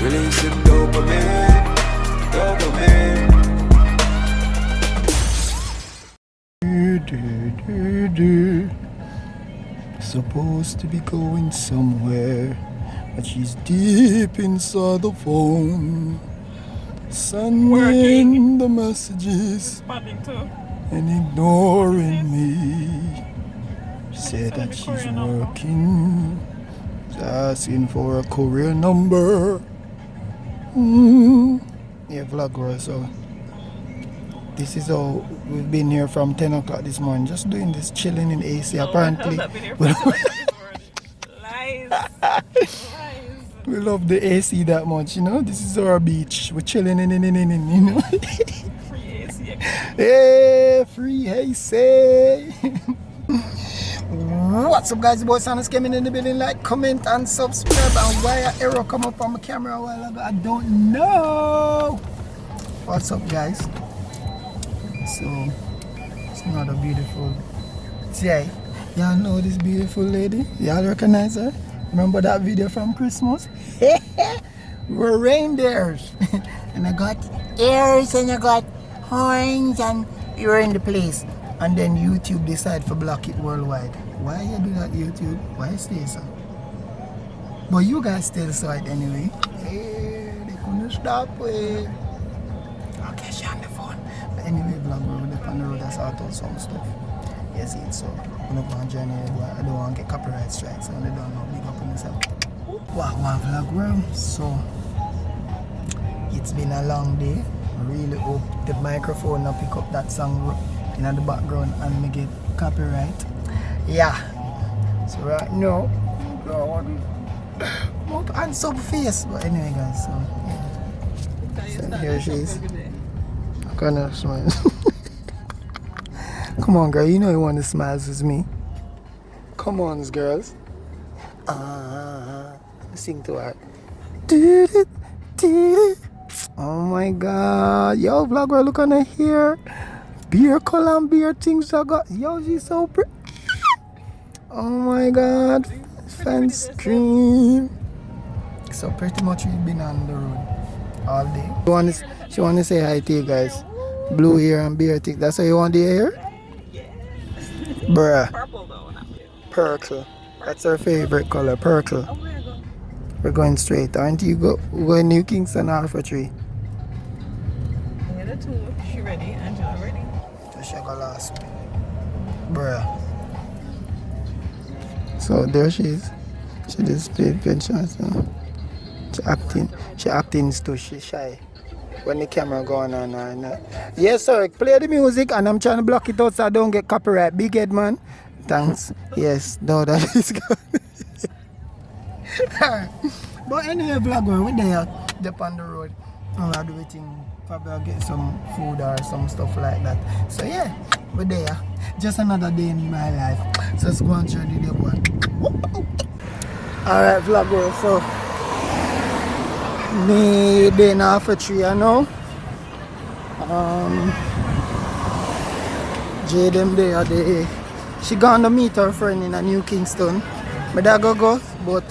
Releasing dopamine, dopamine. Supposed to be going somewhere, but she's deep inside the phone, sending the messages and ignoring me. She said that she's working, she's asking for a courier number. Yeah, vlogger, so this is how we've been here from 10 o'clock this morning, just doing this, chilling in AC apparently. Lies. We love the AC that much, you know. This is our beach. We're chilling in, you know. Free AC. Hey, free AC. What's up, guys? The boy Sanus coming in the building. Like, comment, and subscribe. And why an error come up on my camera a while ago, I don't know. What's up, guys? So, it's another beautiful day. Y'all know this beautiful lady? Y'all recognize her? Remember that video from Christmas? We're reindeers. And I got ears and I got horns and we were in the place. And then YouTube decided to block it worldwide. Why you do that, YouTube? Why stay so? But you guys still saw it anyway. Hey, they couldn't stop it. Okay, she on the phone. But anyway, vlog, we're up on the road, I saw out some stuff. Yes, it's so. I'm not going to journey. I don't want to get copyright strikes, so they don't know. Big up on yourself. Wow, one vlog world. So, it's been a long day. I really hope the microphone will pick up that song in the background and make it copyright. Yeah. So right now, not on sub face. But anyway, guys, so yeah. So here she is. I can't smile. Come on, girl. You know you want to smile with me. Come on, girls. Sing to her. Oh my God. Yo, vlogger, look on her hair. Beer color and beer things I got. Yo, she's so pretty. Oh my God. Fence cream. So pretty much we've been on the road all day. She want to say hi to you guys. Blue hair and beer things. That's how you want the hair? Bruh. Purple though, not blue. Purple. That's her favorite color, purple. We're going straight, aren't you? We're going New Kingston Alpha Tree. Yeah, the two. She ready? Angela ready? So she got last week. Bruh. So there she is. She just paid pension. So she acting too shy. When the camera going on and yes sir, play the music and I'm trying to block it out so I don't get copyright. Big head man. Thanks. Yes, no, that is good. But anyway, vlogger, we're there up on the road. I'll do it in, probably I'll get some food or some stuff like that. So yeah, we're there. Just another day in my life. So let's go and show you the one. Alright, vlogger, so me day in Alpha Tree, you know. Jay them there, she gone to meet her friend in a New Kingston. My dad go, but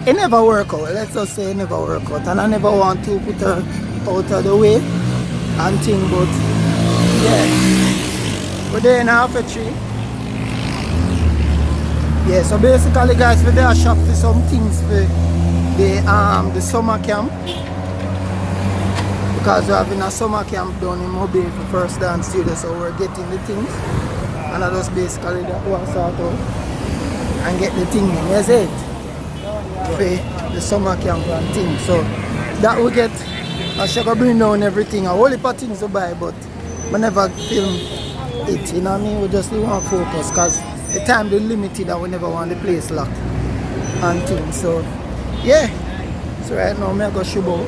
it never work out. Let's just say it never work out. And I never want to put her out of the way and thing, but yeah. We're there in Alpha Tree. Yeah, so basically guys, we're there shop for some things for the summer camp. Because we're having a summer camp down in Mobile for First Dance Studio, so we're getting the things. And I just basically that one sort out and get the thing in, yes it? For the summer camp and things. So that we get, I should bring down everything. A whole heap of things to buy, but we never film it, you know what I mean? We just want to focus because the time is limited and we never want the place locked and things. So yeah, so right now I go shoot out.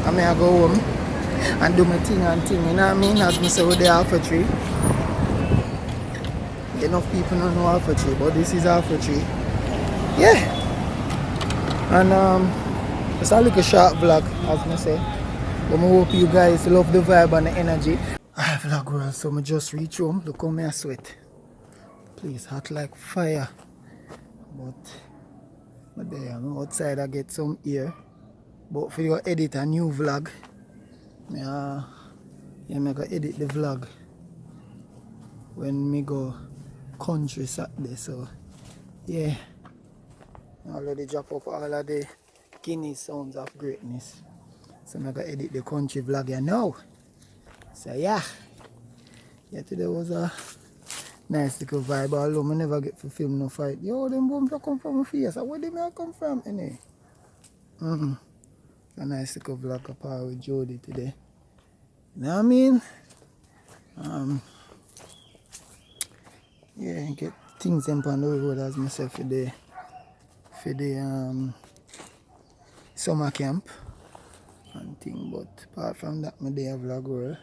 I may go home and do my thing and thing, you know what I mean? As I say with the Alpha Tree. Enough people don't know Alpha Tree, but this is Alpha Tree. Yeah. And it's a little short vlog, as I say. But I hope you guys love the vibe and the energy. Alright vlog world, so I just reach home. Look how I sweat. place hot like fire. But there I'm outside I get some air. But for you edit a new vlog, yeah, I go edit the vlog when me go country Saturday. So yeah, I already drop up all of the Guinness sounds of greatness. So I'm gonna edit the country vlog here now. So yeah, today was a nice little vibe. Although I never get to film no fight. Yo, them bombs come from my face. Where did I come from anyway? A nice little vlog apart with Jody today. You know what I mean? Yeah, get things in on the road as myself for the summer camp and thing. But apart from that, my day a vlog world.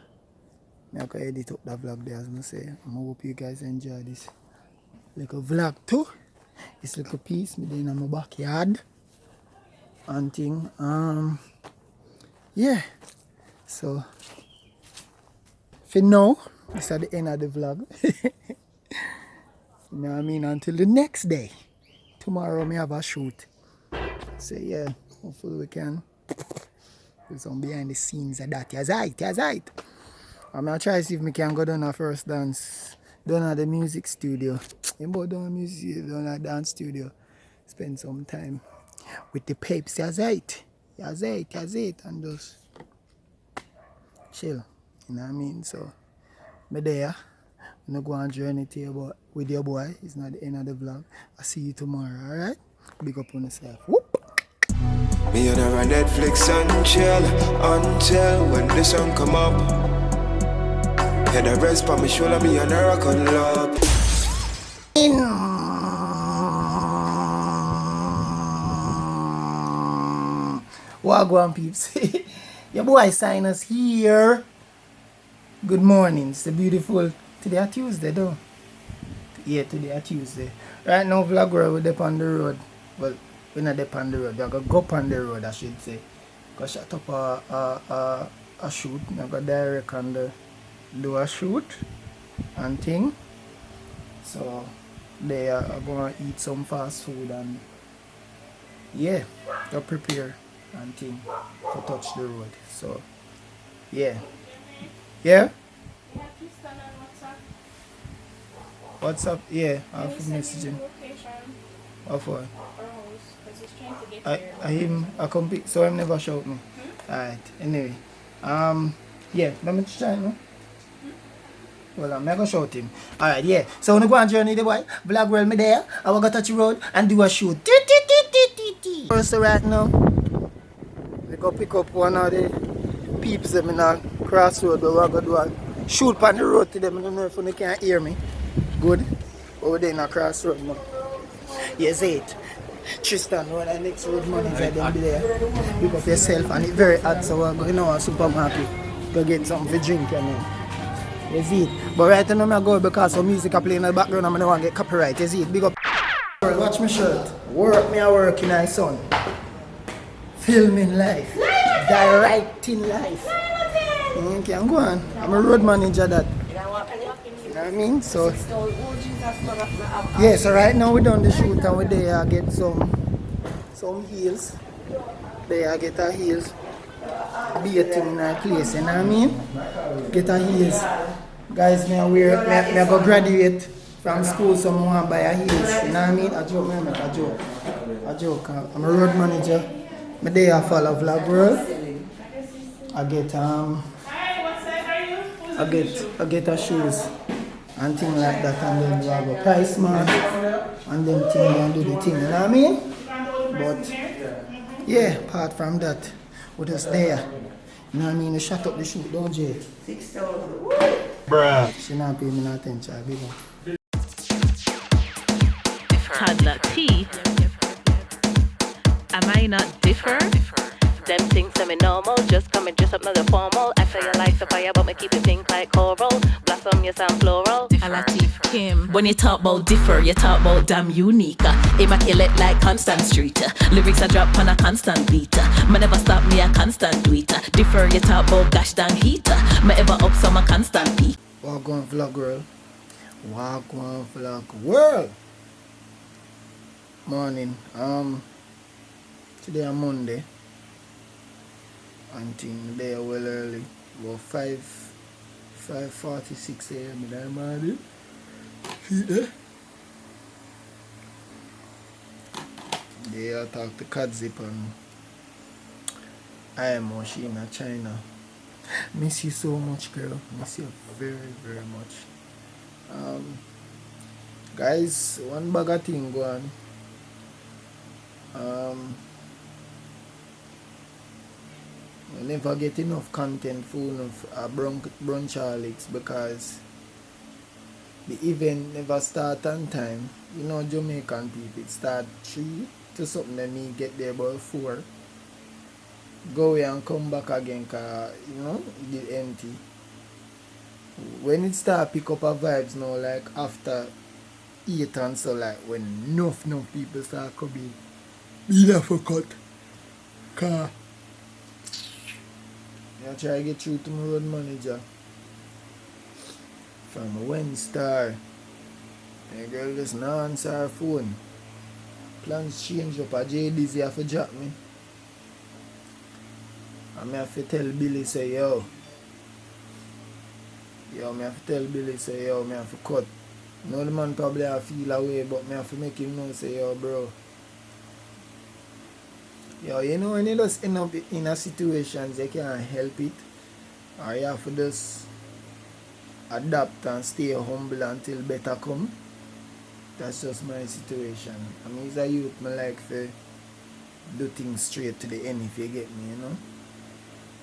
I can edit up the vlog there as I say. I hope you guys enjoy this little vlog too. This little piece me doing in my backyard and thing. Yeah. So for now, this is the end of the vlog. You know what I mean? Until the next day. Tomorrow me have a shoot. So yeah, hopefully we can do some behind the scenes of that. Yes, right. I'm gonna try to see if we can go down a first dance down at the music studio. You go down at music studio, down at dance studio. Spend some time with the papes, yes, right. And just chill. You know what I mean? So me there. I'm not going on journey to you with your boy. It's not the end of the vlog. I'll see you tomorrow, alright? Big up on yourself. Whoop! Me and her on Netflix and chill until when the sun come up. Head a rest for me shoulder, me and her a cuddle up. Wagwan peeps. Your boy Sinus here. Good morning. It's a beautiful... Today a Tuesday though. Yeah, today a Tuesday. Right now vlog world we're up on the road. Well, we're not up on the road. We're going to go up on the road, I should say. Because shut up a shoot. I'm going to direct and do a shoot and thing. So they are going to eat some fast food and yeah, go prepare and thing to touch the road. So yeah. Yeah? What's up? Yeah, I'll message him. What for? I compete, so I'm never shout me. Alright, anyway. Yeah, let me try no? Well, I'm never shout him. Alright, yeah. So when I go on journey the boy, vlog world me there, I will go touch the road and do a shoot. First right now, we go pick up one of the peeps them in a crossroad where we go do a shoot on the road to them. I don't know if you can hear me. Good. Over there in a crossroad now. Yes, it. Tristan, one of the next road manager them be there. Pick up yourself and it's very hot, so we're going to a supermarket. Go get something to drink, you know. You see it? But right now I'm going because some music are playing in the background and I don't want to get copyright. You see it? Big up. Watch my shirt. Work me a work in my son. Filming life. Directing life. Okay, I'm going. I'm a road manager that. You know what I mean? So yeah, so right now we done the shoot and we there get some heels. There get our heels. Be a thing in our place, you know what I mean? Get our heels. Guys, me go graduate from school, so I want to buy a heels. You know what I mean? A joke. I'm a road manager. Me there follow vlog world. I get a shoes and things like that, and then we have a price mark and then thing and do the thing, you know what I mean? But yeah, apart from that, we're just there. You know what I mean? You shut up the shoot, don't you? 6,000. Bruh. She not pay me no attention, big one. Toddler T. Am I not differ? Them things semi normal, just come and dress up another formal. After your life so fire, but me keep it pink like coral. Blossom, you sound floral. Latif Kim. When you talk about differ, you talk about damn unique. Immaculate like Constant Street. Lyrics I drop on a constant beat. Me never stop me a constant tweet. Differ, you talk about gosh dang heat. Me ever up some a constant beat. Well, go on vlog girl. Walk one flock world. Morning. Today on Monday. And thing day well early. About 5:46 a.m. in the morning. See there? They talk to Kadzip and I am Moshina, China. Miss you so much, girl. Miss you very, very much. Guys, one bag of thing go on. I never get enough content for enough brunchaholics because the event never start on time. You know, Jamaican people, it start 3 to something, then me get there about 4. Go away and come back again, cause you know, it get empty. When it start pick up a vibes now, like after 8 and so, like when enough people start coming, me not for cut. Cause I try to get through to my road manager from Wednesday. The girl just not answer her phone. Plans change up. A JD's have to drop me. And I have to tell Billy say yo, me have to tell Billy say yo, me have to cut. No, the man probably have feel away, but me have to make him know say yo bro. Yo, you know when you just end up in a situation you can't help it, or you have to just adapt and stay humble until better come. That's just my situation. I mean, as a youth, I like to do things straight to the end if you get me, you know.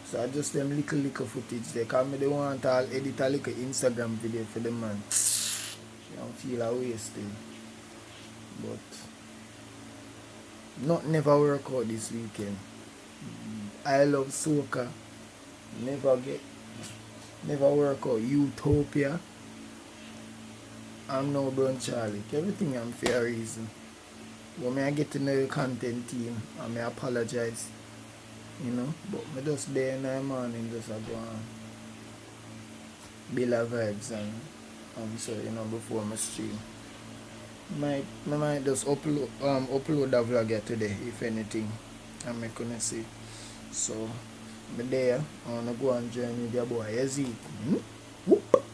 So I just them little footage there, cause me they want to edit a little Instagram video for the man. You don't feel a wasted. But not never work out this weekend. I love soca. Never work out. Utopia. I'm no brunchaholic. Everything I'm for a reason. When I get to know the content team, I may apologize. You know, but I just there in the morning just go and build a vibes and so you know before my stream. I might just upload the vlog here today, if anything. I'm gonna see. So I'm there. I wanna go and join with your boy Yazid. Whoop.